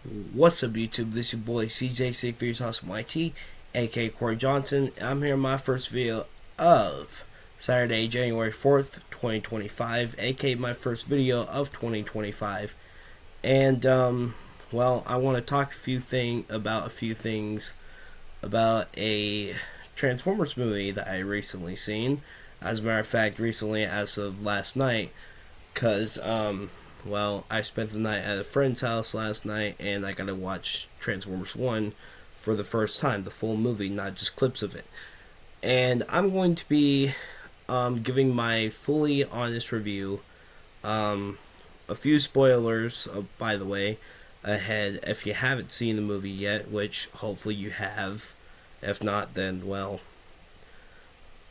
What's up, YouTube? This is your boy CJ63 Awesome YT, aka Corey Johnson. I'm here in my first video of Saturday, January 4th, 2025, aka my first video of 2025. And, I want to talk about a few things about a Transformers movie that I recently seen. As a matter of fact, recently as of last night, because, I spent the night at a friend's house last night, and I got to watch Transformers 1 for the first time, the full movie, not just clips of it. And I'm going to be giving my fully honest review. A few spoilers, by the way, ahead if you haven't seen the movie yet, which hopefully you have. If not, then,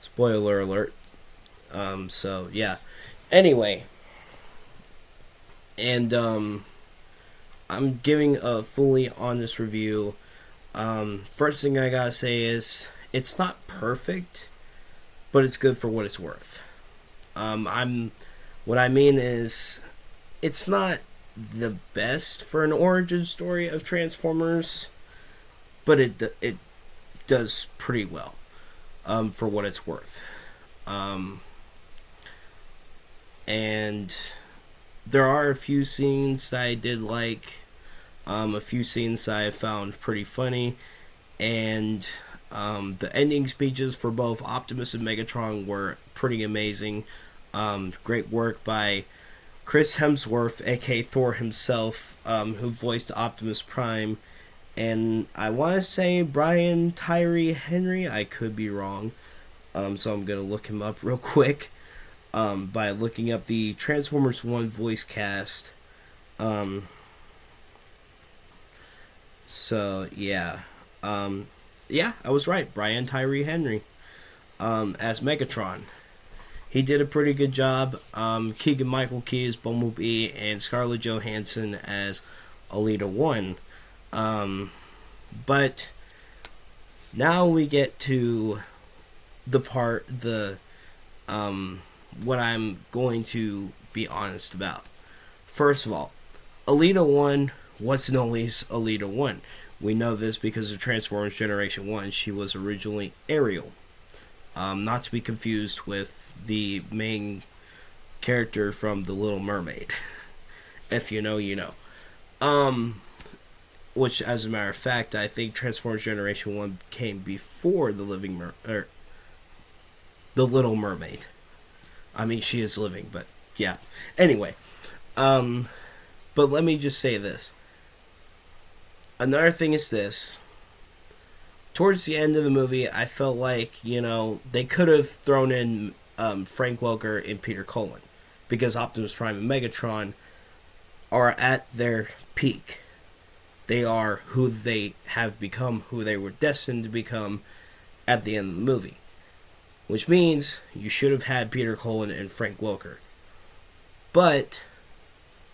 spoiler alert. Anyway. And I'm giving a fully honest review. First thing I gotta say is it's not perfect, but it's good for what it's worth. What I mean is it's not the best for an origin story of Transformers, but it does pretty well for what it's worth. And there are a few scenes that I did like, a few scenes that I found pretty funny, and the ending speeches for both Optimus and Megatron were pretty amazing. Great work by Chris Hemsworth, aka Thor himself, who voiced Optimus Prime, and I want to say Brian Tyree Henry. I could be wrong, so I'm gonna look him up real quick. By looking up the Transformers 1 voice cast. I was right. Brian Tyree Henry as Megatron. He did a pretty good job. Keegan-Michael Key as Bumblebee and Scarlett Johansson as Alita 1. But now we get to what I'm going to be honest about. First of all, Alita 1 wasn't always Alita 1. We know this because of Transformers Generation 1. She was originally Ariel. Not to be confused with the main character from The Little Mermaid. If you know, you know. Which, as a matter of fact, I think Transformers Generation 1 came before The Little Mermaid. I mean, she is living, but yeah. Anyway, but let me just say this. Another thing is this. Towards the end of the movie, I felt like, they could have thrown in Frank Welker and Peter Cullen, because Optimus Prime and Megatron are at their peak. They are who they have become, who they were destined to become at the end of the movie. Which means you should have had Peter Cullen and Frank Welker. But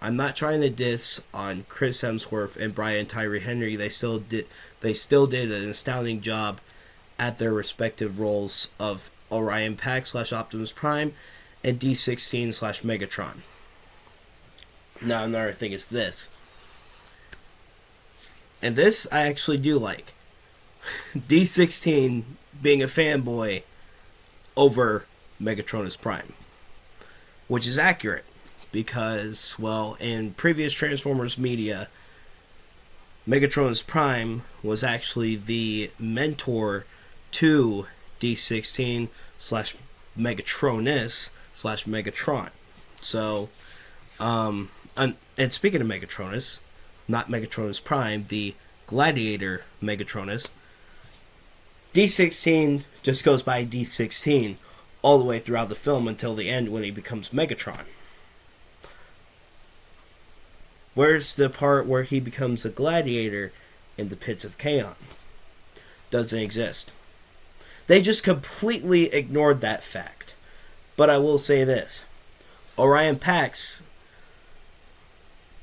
I'm not trying to diss on Chris Hemsworth and Brian Tyree Henry. They still did an astounding job at their respective roles of Orion Pax / Optimus Prime and D16 / Megatron. Now another thing is this. And this I actually do like. D16 being a fanboy over Megatronus Prime, which is accurate because, in previous Transformers media, Megatronus Prime was actually the mentor to D16 / Megatronus / Megatron. So, and speaking of Megatronus, not Megatronus Prime, the Gladiator Megatronus, D16 just goes by D16 all the way throughout the film until the end when he becomes Megatron. Where's the part where he becomes a gladiator in the Pits of Chaos? Doesn't exist. They just completely ignored that fact. But I will say this. Orion Pax,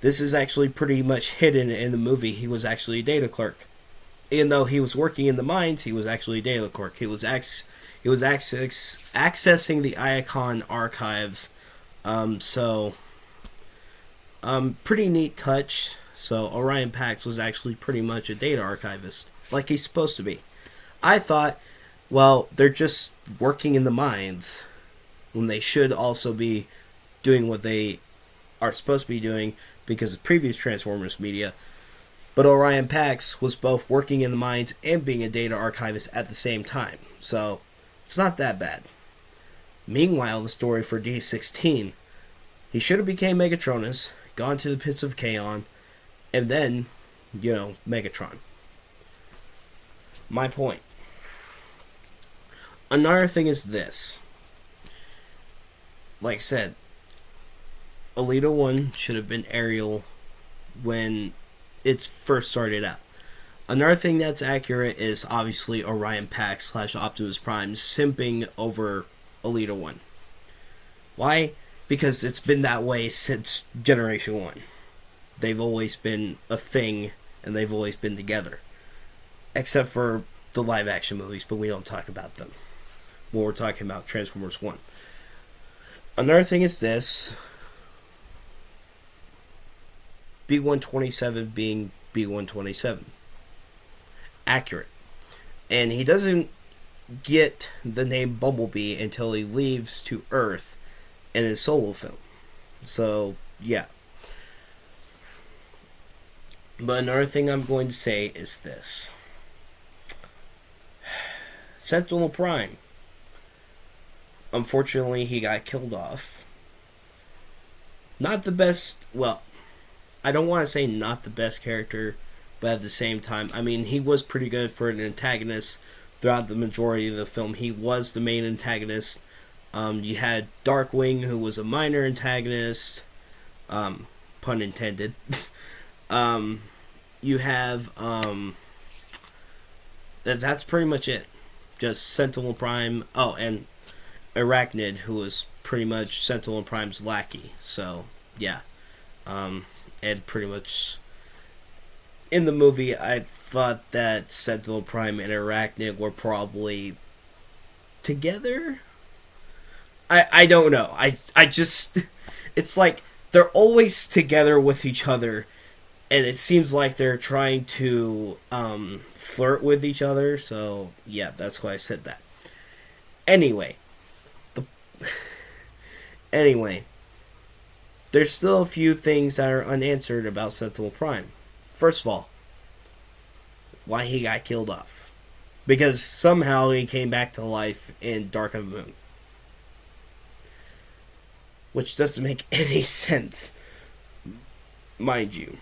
this is actually pretty much hidden in the movie. He was actually a data clerk. Even though he was working in the mines, he was actually a data clerk. He was accessing the Iacon archives. Pretty neat touch So Orion Pax was actually pretty much a data archivist, like he's supposed to be. I thought, well, they're just working in the mines when they should also be doing what they are supposed to be doing because of previous Transformers media. But Orion Pax was both working in the mines and being a data archivist at the same time. So, it's not that bad. Meanwhile, the story for D16, he should have became Megatronus, gone to the pits of Kaon, and then, Megatron. My point. Another thing is this. Like I said, Alita 1 should have been Ariel when it's first started out. Another thing that's accurate is obviously Orion Pax / Optimus Prime simping over Alita 1. Why? Because it's been that way since Generation 1. They've always been a thing, and they've always been together. Except for the live action movies, but we don't talk about them when we're talking about Transformers 1. Another thing is this. B-127 being B-127. Accurate. And he doesn't get the name Bumblebee until he leaves to Earth in his solo film. So, yeah. But another thing I'm going to say is this. Sentinel Prime. Unfortunately, he got killed off. Not the best, well, I don't want to say not the best character, but at the same time, I mean, he was pretty good for an antagonist throughout the majority of the film. He was the main antagonist. You had Darkwing, who was a minor antagonist, pun intended. You have, that's pretty much it. Just Sentinel Prime, and Arachnid, who was pretty much Sentinel Prime's lackey. So, yeah. And pretty much in the movie, I thought that Sentinel Prime and Arachnid were probably together. I don't know. I just, it's like they're always together with each other, and it seems like they're trying to flirt with each other. So yeah, that's why I said that. Anyway, there's still a few things that are unanswered about Sentinel Prime. First of all, why he got killed off. Because somehow he came back to life in Dark of the Moon. Which doesn't make any sense, mind you.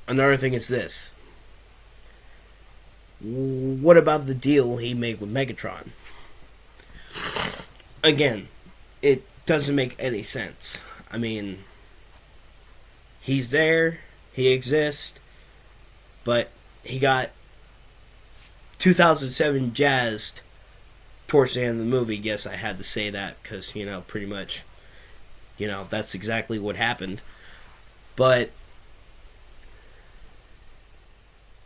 Another thing is this. What about the deal he made with Megatron? Again, it doesn't make any sense. I mean, he's there, he exists, but he got 2007 jazzed towards the end of the movie. Yes, I had to say that because, pretty much, that's exactly what happened. But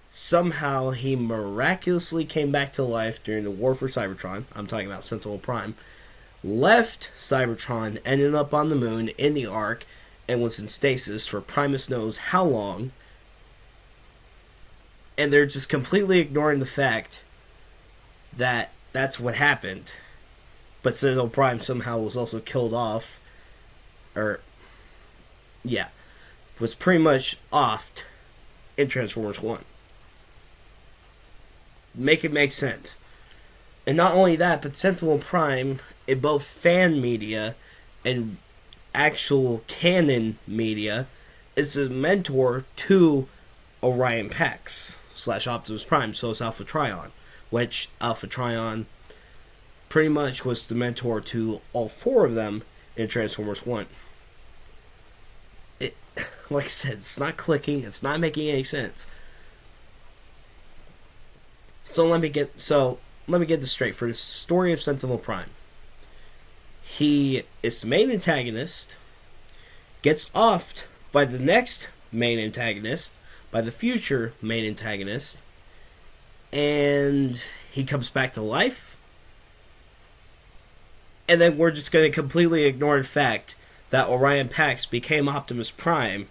somehow he miraculously came back to life during the War for Cybertron. I'm talking about Sentinel Prime. Left Cybertron, ended up on the moon in the Ark, and was in stasis for Primus knows how long. And they're just completely ignoring the fact that that's what happened. But Sentinel Prime somehow was also killed off. Was pretty much offed in Transformers 1. Make it make sense. And not only that, but Sentinel Prime, in both fan media and actual canon media, is a mentor to Orion Pax / Optimus Prime, so it's Alpha Trion, which Alpha Trion pretty much was the mentor to all four of them in Transformers 1. Like I said, it's not clicking, it's not making any sense. So let me get this straight. For the story of Sentinel Prime, he is the main antagonist, gets offed by the next main antagonist, by the future main antagonist, and he comes back to life. And then we're just going to completely ignore the fact that Orion Pax became Optimus Prime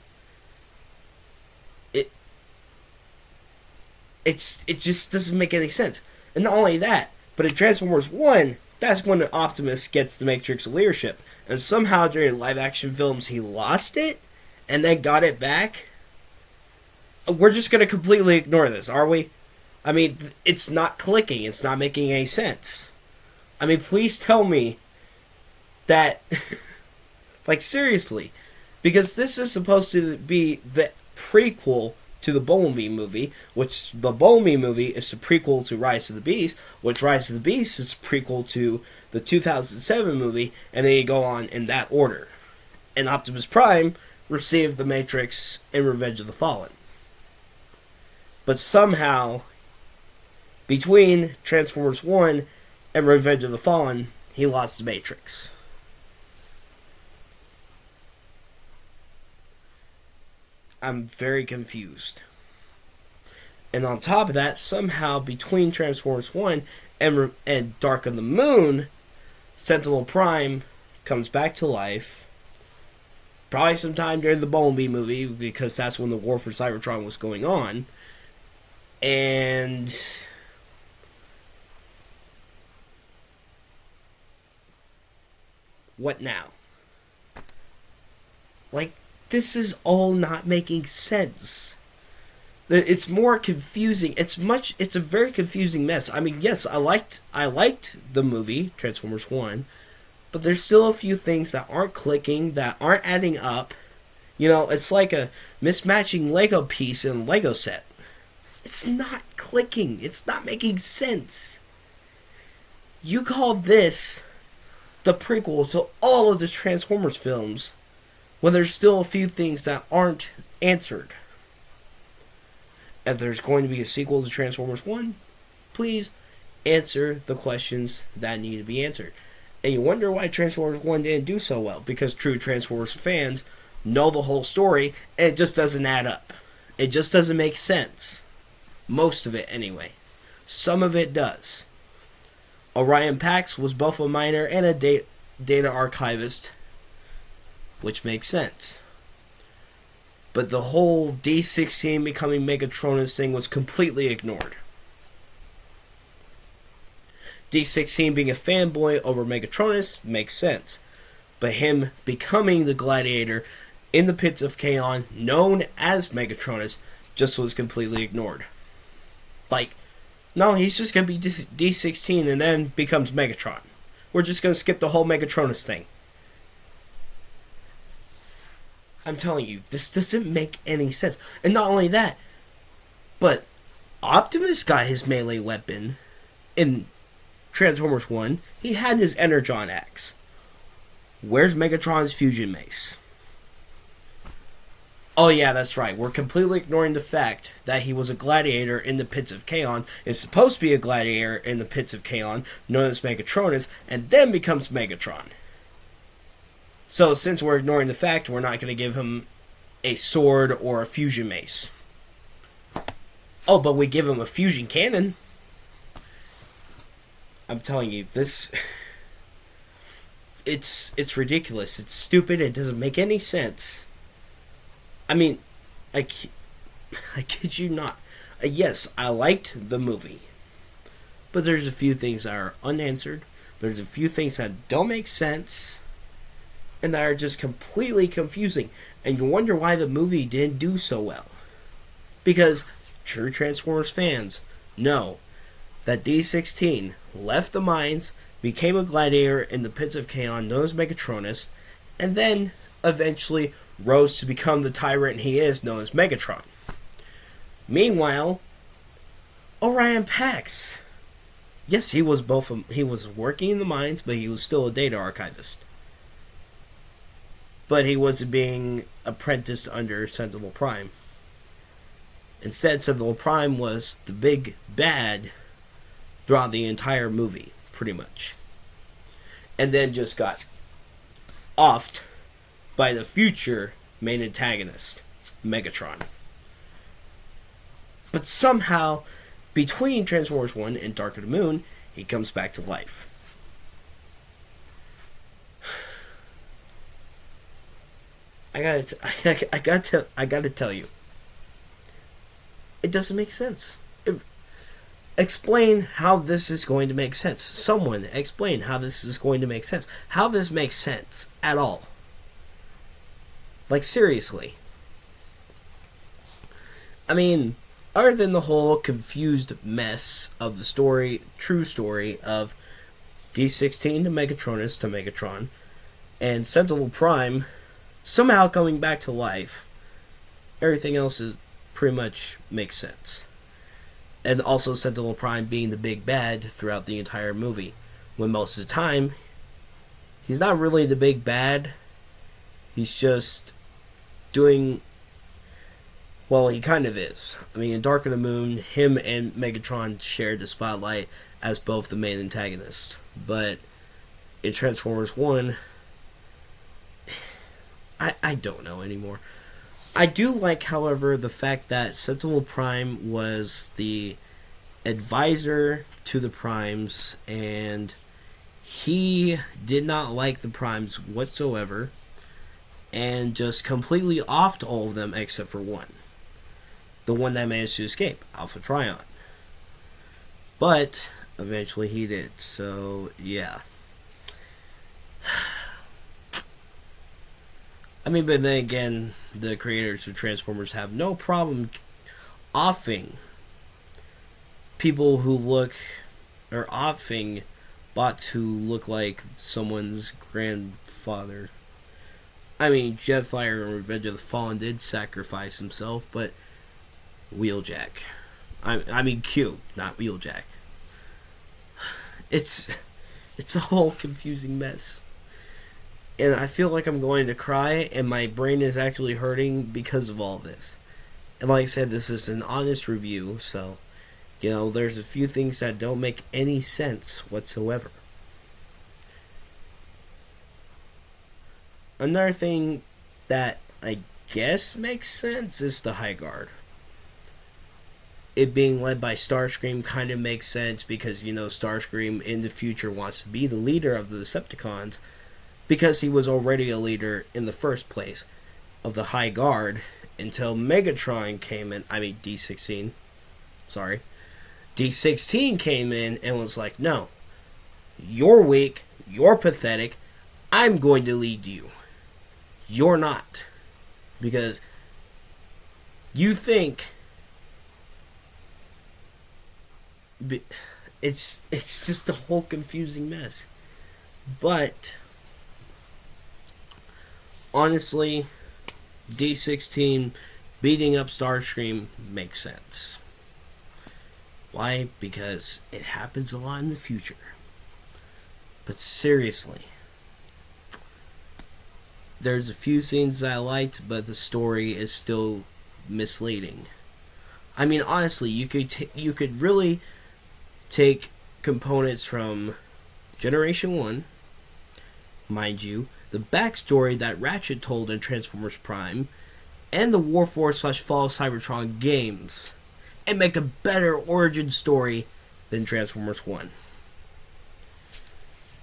it just doesn't make any sense. And not only that, but in Transformers 1, that's when Optimus gets the Matrix leadership. And somehow during live action films he lost it and then got it back. We're just going to completely ignore this, are we? I mean, it's not clicking. It's not making any sense. I mean, please tell me that... like, seriously. Because this is supposed to be the prequel to the Bumblebee movie, which the Bumblebee movie is the prequel to Rise of the Beast, which Rise of the Beast is a prequel to the 2007 movie, and then you go on in that order. And Optimus Prime received the Matrix in Revenge of the Fallen. But somehow, between Transformers 1 and Revenge of the Fallen, he lost the Matrix. I'm very confused. And on top of that, somehow between Transformers 1 and Dark of the Moon, Sentinel Prime comes back to life. Probably sometime during the Bumblebee movie, because that's when the War for Cybertron was going on. And... what now? Like, this is all not making sense. It's more confusing. It's a very confusing mess. I mean, yes, I liked the movie Transformers 1, but there's still a few things that aren't clicking, that aren't adding up. You know, it's like a mismatching Lego piece in a Lego set. It's not clicking. It's not making sense. You call this the prequel to all of the Transformers films, when there's still a few things that aren't answered. If there's going to be a sequel to Transformers 1, please answer the questions that need to be answered. And you wonder why Transformers 1 didn't do so well, because true Transformers fans know the whole story, and it just doesn't add up. It just doesn't make sense. Most of it, anyway. Some of it does. Orion Pax was both a miner and a data archivist, which makes sense. But the whole D16 becoming Megatronus thing was completely ignored. D16 being a fanboy over Megatronus makes sense. But him becoming the Gladiator in the Pits of Chaos, known as Megatronus, just was completely ignored. Like, no, he's just going to be D16 and then becomes Megatron. We're just going to skip the whole Megatronus thing. I'm telling you, this doesn't make any sense. And not only that, but Optimus got his melee weapon in Transformers 1. He had his Energon axe. Where's Megatron's fusion mace? Oh yeah, that's right. We're completely ignoring the fact that he was a gladiator in the Pits of Chaos, is supposed to be a gladiator in the Pits of Chaos, known as Megatronus, and then becomes Megatron. So since we're ignoring the fact, we're not going to give him a sword or a fusion mace. Oh, but we give him a fusion cannon. I'm telling you, this... It's ridiculous. It's stupid. It doesn't make any sense. I mean, I kid you not. Yes, I liked the movie. But there's a few things that are unanswered. There's a few things that don't make sense. And that are just completely confusing. And you wonder why the movie didn't do so well. Because true Transformers fans know that D16 left the mines, became a gladiator in the Pits of Chaos, known as Megatronus, and then eventually rose to become the tyrant he is, known as Megatron. Meanwhile, Orion Pax, yes, he was working in the mines, but he was still a data archivist. But he wasn't being apprenticed under Sentinel Prime. Instead, Sentinel Prime was the big bad throughout the entire movie, pretty much. And then just got offed by the future main antagonist, Megatron. But somehow, between Transformers 1 and Dark of the Moon, he comes back to life. I gotta tell you, it doesn't make sense. It Explain how this is going to make sense. Someone explain how this is going to make sense. How this makes sense at all. Like, seriously. I mean, other than the whole confused mess of the story, true story of D16 to Megatronus to Megatron, and Sentinel Prime somehow coming back to life, everything else is pretty much makes sense. And also Sentinel Prime being the big bad throughout the entire movie, when most of the time he's not really the big bad. He's just doing, well, he kind of is. I mean, in Dark of the Moon, him and Megatron shared the spotlight as both the main antagonists. But in Transformers 1, I don't know anymore. I do like, however, the fact that Sentinel Prime was the advisor to the Primes, and he did not like the Primes whatsoever, and just completely offed all of them except for one. The one that managed to escape, Alpha Trion. But eventually he did, so yeah. I mean, but then again, the creators of Transformers have no problem offing people who look, or offing bots who look like someone's grandfather. I mean, Jetfire in Revenge of the Fallen did sacrifice himself, but Wheeljack. I mean Q, not Wheeljack. It's a whole confusing mess. And I feel like I'm going to cry, and my brain is actually hurting because of all this. And like I said, this is an honest review, so, you know, there's a few things that don't make any sense whatsoever. Another thing that I guess makes sense is the High Guard. It being led by Starscream kind of makes sense because, you know, Starscream in the future wants to be the leader of the Decepticons, because he was already a leader in the first place of the High Guard until Megatron came in. I mean, D16. Sorry. D16 came in and was like, no, you're weak, you're pathetic, I'm going to lead you. You're not. Because you think it's just a whole confusing mess. But honestly, D16 beating up Starscream makes sense. Why? Because it happens a lot in the future. But seriously, there's a few scenes that I liked, but the story is still misleading. I mean, honestly, you could really take components from Generation 1, mind you, the backstory that Ratchet told in Transformers Prime, and the Warforged/Fall of Cybertron games, and make a better origin story than Transformers 1.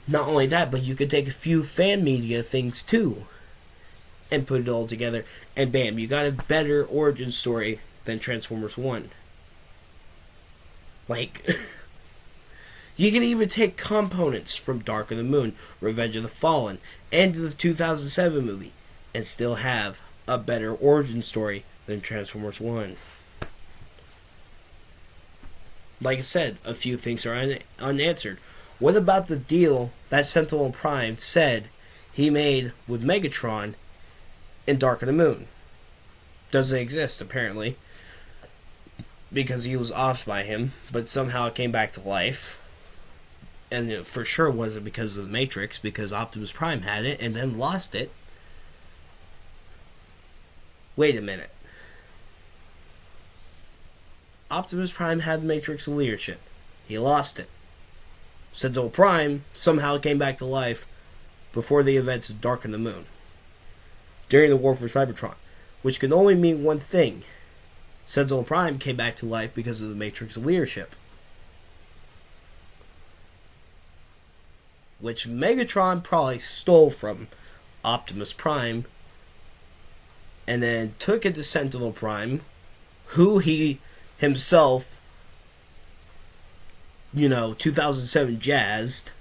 Not only that, but you could take a few fan media things too, and put it all together, and bam, you got a better origin story than Transformers 1. Like, you can even take components from Dark of the Moon, Revenge of the Fallen, and the 2007 movie, and still have a better origin story than Transformers 1. Like I said, a few things are unanswered. What about the deal that Sentinel Prime said he made with Megatron in Dark of the Moon? Doesn't exist, apparently, because he was offed by him, but somehow it came back to life. And it for sure wasn't because of the Matrix, because Optimus Prime had it and then lost it. Wait a minute. Optimus Prime had the Matrix leadership. He lost it. Sentinel Prime somehow came back to life before the events of Dark of the Moon, during the War for Cybertron, which can only mean one thing. Sentinel Prime came back to life because of the Matrix leadership, which Megatron probably stole from Optimus Prime and then took it to Sentinel Prime, who he himself 2007 jazzed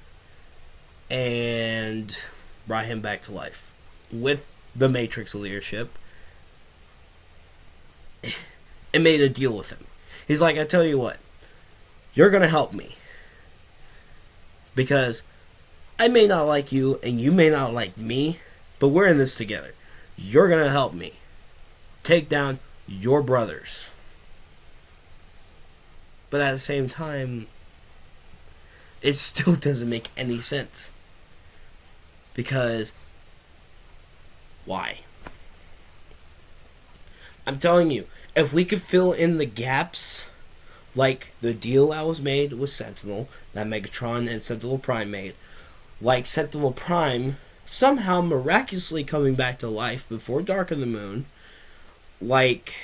and brought him back to life with the Matrix leadership and made a deal with him. He's like, I tell you what, you're going to help me because I may not like you and you may not like me, but we're in this together. You're going to help me take down your brothers. But at the same time, it still doesn't make any sense. Because, why? I'm telling you, if we could fill in the gaps, like the deal that was made with Sentinel, that Megatron and Sentinel Prime made, like Sentinel Prime somehow miraculously coming back to life before Dark of the Moon, like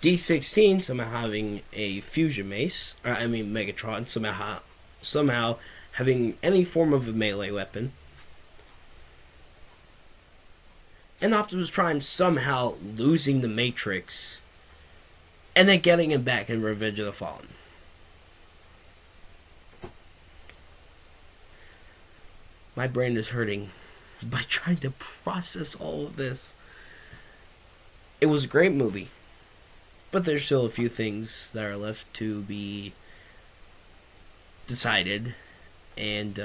D16 somehow having a fusion mace, Megatron somehow having any form of a melee weapon, and Optimus Prime somehow losing the Matrix and then getting him back in Revenge of the Fallen. My brain is hurting by trying to process all of this. It was a great movie, but there's still a few things that are left to be decided and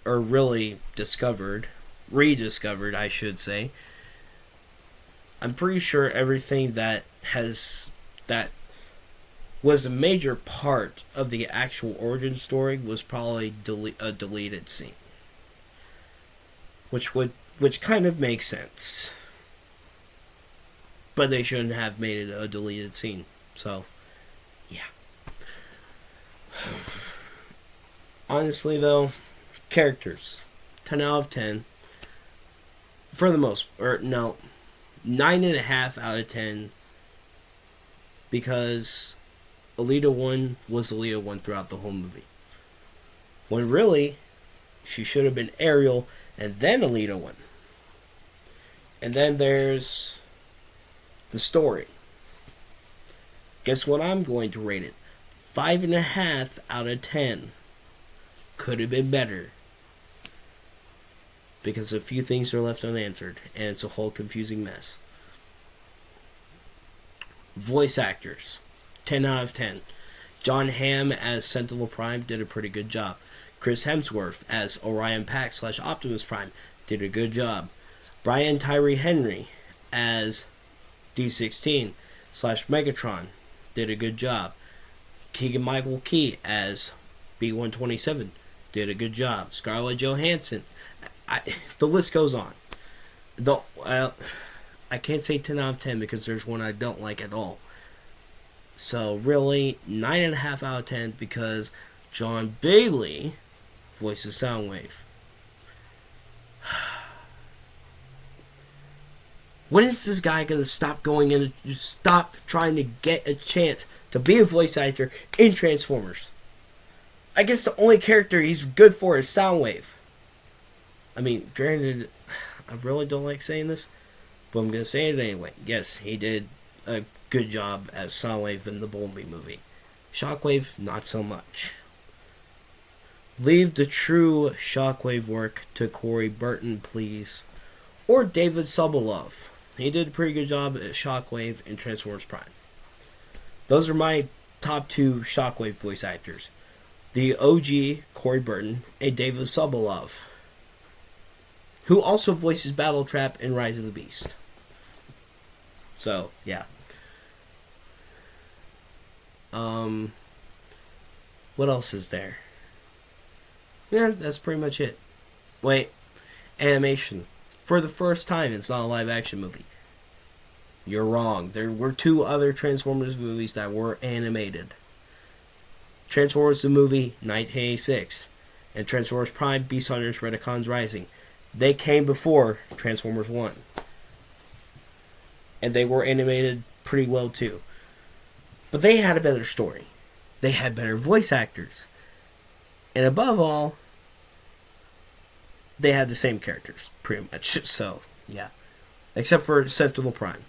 or really rediscovered, I should say. I'm pretty sure everything that was a major part of the actual origin story was probably a deleted scene, which kind of makes sense. But they shouldn't have made it a deleted scene. So, yeah. Honestly, though, characters. 10 out of 10. For the most... 9.5 out of 10. Because Alita 1 was Alita 1 throughout the whole movie. When really, she should have been Ariel and then Alita 1. And then there's the story. Guess what I'm going to rate it? 5.5 out of 10. Could have been better. Because a few things are left unanswered, and it's a whole confusing mess. Voice actors. 10 out of 10. John Hamm as Sentinel Prime did a pretty good job. Chris Hemsworth as Orion Pax / Optimus Prime did a good job. Brian Tyree Henry as D16 / Megatron did a good job. Keegan-Michael Key as B-127 did a good job. Scarlett Johansson. The list goes on. I can't say 10 out of 10 because there's one I don't like at all. So really, 9.5 out of 10 because John Bailey voices Soundwave. When is this guy going to stop going in and just stop trying to get a chance to be a voice actor in Transformers? I guess the only character he's good for is Soundwave. I mean, granted, I really don't like saying this, but I'm going to say it anyway. Yes, he did a good job as Soundwave in the Bumblebee movie. Shockwave, not so much. Leave the true Shockwave work to Corey Burton, please. Or David Sobolov. He did a pretty good job at Shockwave in Transformers Prime. Those are my top 2 Shockwave voice actors. The OG, Corey Burton, and David Sobolov, who also voices Battletrap in Rise of the Beast. So, yeah. What else is there? Yeah, that's pretty much it. Wait, animation. For the first time, it's not a live-action movie. You're wrong. There were 2 other Transformers movies that were animated. Transformers the movie, 1986. And Transformers Prime, Beast Hunters, Predacons Rising. They came before Transformers 1. And they were animated pretty well too. But they had a better story. They had better voice actors. And above all, they had the same characters, pretty much. So, yeah. Except for Sentinel Prime.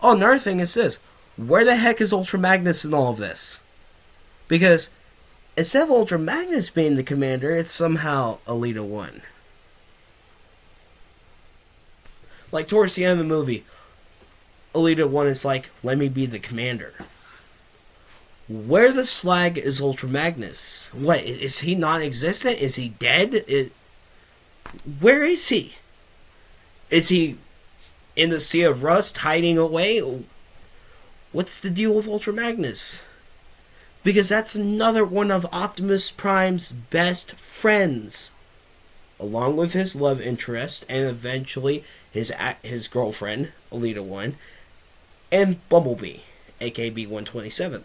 Oh, another thing is this. Where the heck is Ultra Magnus in all of this? Because instead of Ultra Magnus being the commander, it's somehow Elita 1. Like, towards the end of the movie, Elita 1 is like, let me be the commander. Where the slag is Ultra Magnus? What, is he non-existent? Is he dead? Where is he? Is he in the Sea of Rust hiding away? What's the deal with Ultra Magnus? Because that's another one of Optimus Prime's best friends. Along with his love interest and eventually his girlfriend, Elita 1, and Bumblebee, aka B-127.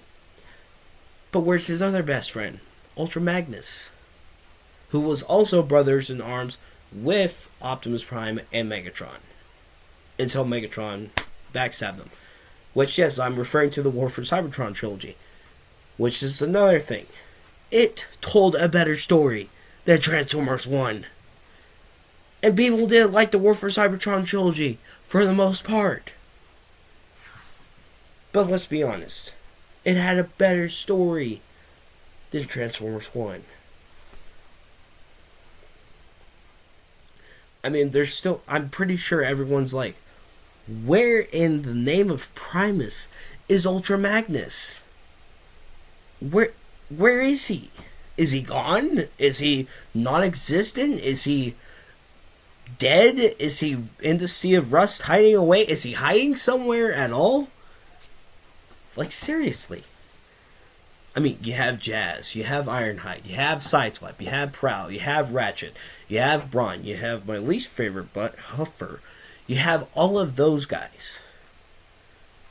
But where's his other best friend, Ultra Magnus, who was also brothers in arms with Optimus Prime and Megatron, until Megatron backstabbed them. Which, yes, I'm referring to the War for Cybertron trilogy, which is another thing. It told a better story than Transformers 1. And people didn't like the War for Cybertron trilogy for the most part. But let's be honest, it had a better story than Transformers 1. I mean, there's still, I'm pretty sure everyone's like, where in the name of Primus is Ultra Magnus? Where is he? Is he gone? Is he non-existent? Is he dead? Is he in the Sea of Rust hiding away? Is he hiding somewhere at all? Like, seriously. I mean, you have Jazz, you have Ironhide, you have Sideswipe, you have Prowl, you have Ratchet, you have Brawn, you have my least favorite butt, Huffer. You have all of those guys.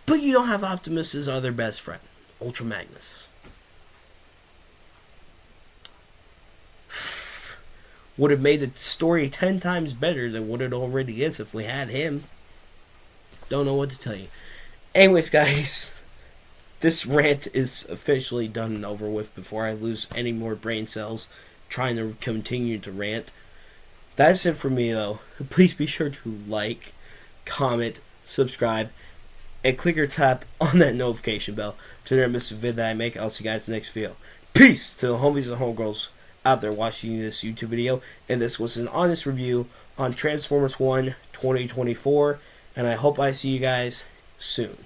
But you don't have Optimus's other best friend, Ultra Magnus. Would have made the story 10 times better than what it already is if we had him. Don't know what to tell you. Anyways, guys, this rant is officially done and over with before I lose any more brain cells trying to continue to rant. That's it for me, though. Please be sure to like, comment, subscribe, and click or tap on that notification bell to never miss a vid that I make. I'll see you guys in the next video. Peace to the homies and homegirls out there watching this YouTube video. And this was an honest review on Transformers 1 2024. And I hope I see you guys soon.